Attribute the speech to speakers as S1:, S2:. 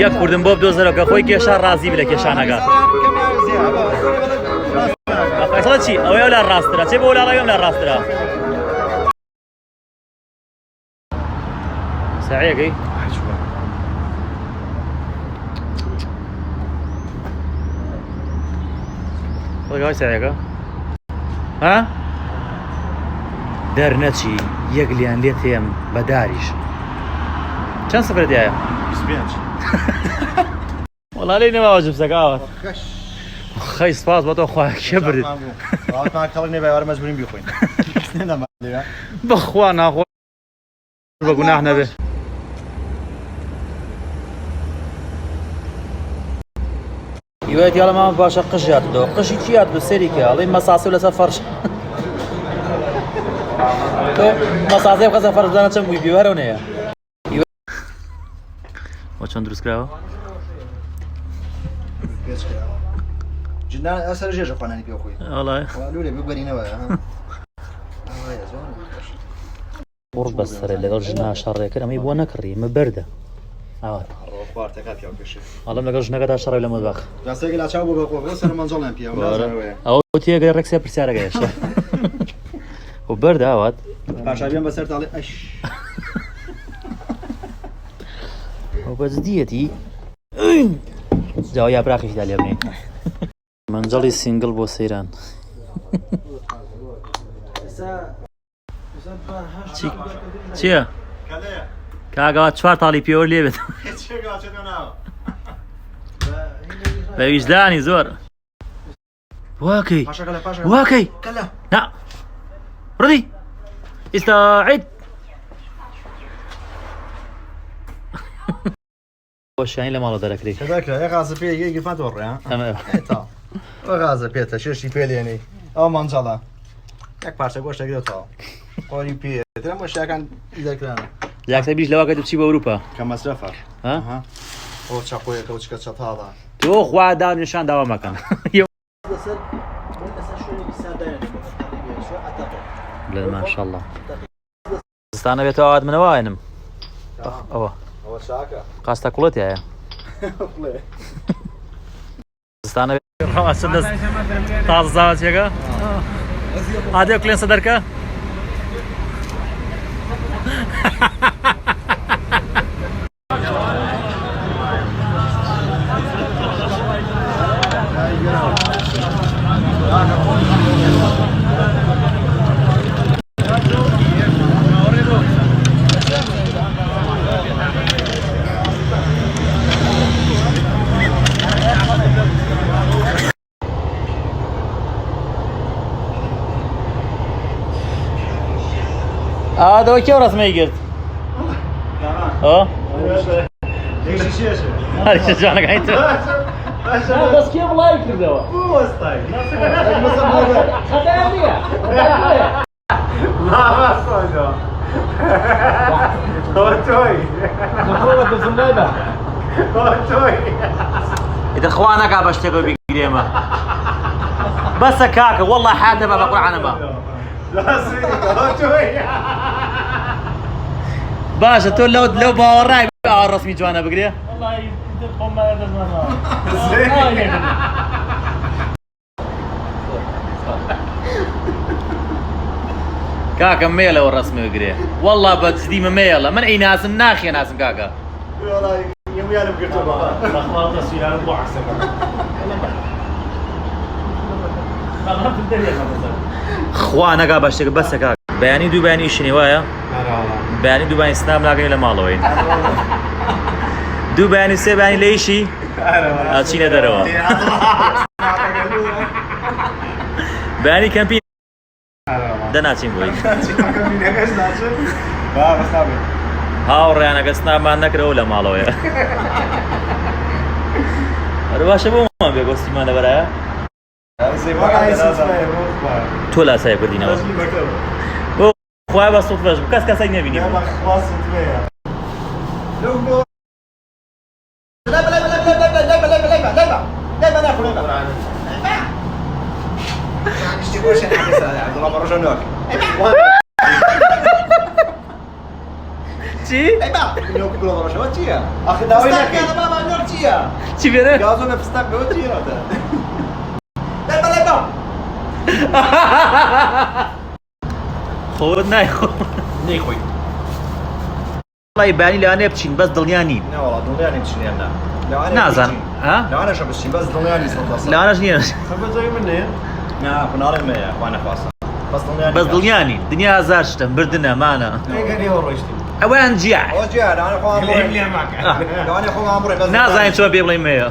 S1: یەک کوردم بۆ بدۆزەرەوە کە خۆی کێشان ڕازی بێ لە کێشانەکە فەیسەڵ چی ئەوەیە لە ڕاستترە چێ بۆ لاڵەوەم لە ڕاستترە ساعەیەکەی ڕێگاوای ساعەکە ها دەرنەچی یەک لیان لێت هەیەم بە داریش چەند سەفرە دیایە؟ 25 وەڵا لێی نەماوە جبسەکەوە خەی سپاس بۆ تۆ خوا کێ برد
S2: کەڵک نێبایوارە مەجبورین بیخۆین
S1: بەخوا ناخۆ بە گوناح نەبێ هیوایەت یاڵە مامە باشە قژ هاتدەوە قژی چی هات بە سەری کە ئەڵێ مەساسی لەسەر فەرش تۆ مەسازەی بخەسە فەرش بدانە چەند بووی بیوارەو نەیە بۆ چەند دروست کراوە؟
S2: جنان ئەسەر ژێژە خوانانی پێ خۆی
S1: وەڵای
S2: لولێ ببەرینەوە
S1: قوڕ بەسەرە لەگەڵ ژنا شەڕێکرد ئەمەی بۆ نەکڕی ئمە بەردە ئاوات ئەڵەم لەگەڵ ژنەکەدا شەڕی لە مەدباخ ئەو تێگەی ڕێکسێ پرسیارەکەیش و بەردە ئاوات
S2: پاشابیان بەسەر تاڵێ ئەش
S1: ئەو بەجددیەتی جاوە یابراخیشدا لێ بنێ مەنجەڵی سینگڵ بۆ سەیران چییە؟ کاگەوە چوار تاڵی پێوە لێ بێت بە ویجدانی زۆر واکەی واکەی نا ڕدی ئیستاعید بۆ شانی لە ماڵە دەرەکری
S2: غازە پێ گیرفان تۆڕێ غازە پێتە شێشی پێ لێنەی ئەو مانجەڵە یەک پارچە گۆشتەگرێتەوە قۆری پێ مە شیاکان دەکرانە
S1: یاکسە بیش لەوە کە دوچی بە ئەوروپا
S2: کە مەسرەفە ئەو چاقۆیەکە و چکە چەتاڵە
S1: تۆ خوا دا نیشان داوا مەکەن بڵێ ماشەڵڵا زستانە بێتەوە ئاوات منەوە ئاێنم ئەوە قاستە کوڵەتیایە زستانە ڕاوەچە دەست تازە زاوەتیەکە ئادێ کلێن سەدەرکە ئادەوە کێو ڕسمەی گرت هەریشە جوانەکەی تۆ دەست کێ بڵاوی کردەوە خەتایان نییە ئیتر خوا نەکا بە شتێکەوە بیگرێمە بەسە کاکە وەڵڵا حاتە بە قورعانەمە باشە تۆ لەو باوەڕای ئاوا ڕسمی جوانە بگرێ کاکە مێلەوە ڕسمی بگرێ وەڵڵا بە جدیمە مێڵە من ئەی نازم ناخیە نازم کاکە خوا نەگا بە شتێک بەسە کاکە بەیانی دوو بەیانی شنی وایە بەیانی دوو بەیانی سناب ناگەین لە ماڵەوەین دوو بەیانی سێ بەیانی لە ئیشی ئاچینە دەرەوە بەیانی کەمپین دەناچین بۆی هاوڕێیانەکە سنابمان نەکرەوە لە ماڵەوەیە هەر باشە بۆمان بێ گۆستیمان لەبەرایە تۆ لاسایە کردینەوە بۆ خوای بە سوود بەش کەس کەسێک نەبینی چی؟
S2: ای با نوکی گلو باشه چیه؟ آخه داوی نکن بابا نوک چیه؟
S1: چی بیاره؟
S2: گازو به فستق به چیه راته؟ لا
S1: خود نه خود
S2: نیخوی
S1: والله بانی لانه بچین بس دڵنیا نین
S2: نه والله دنیا نمیشین نه
S1: نازان ها؟
S2: نه انا شو بشین بس دنیا نیست
S1: لانش نیه
S2: خب زوی منه نه کنار ما اخوانا خاصه
S1: بس دڵنیا نین دنیا هزار شتم بردنە مانە
S2: ايه هو روشتي
S1: ئەویان جیع
S2: اوجي انا اخوان امري انا اخوان امري بس
S1: نازانین چۆن پێ بڵێم مەیە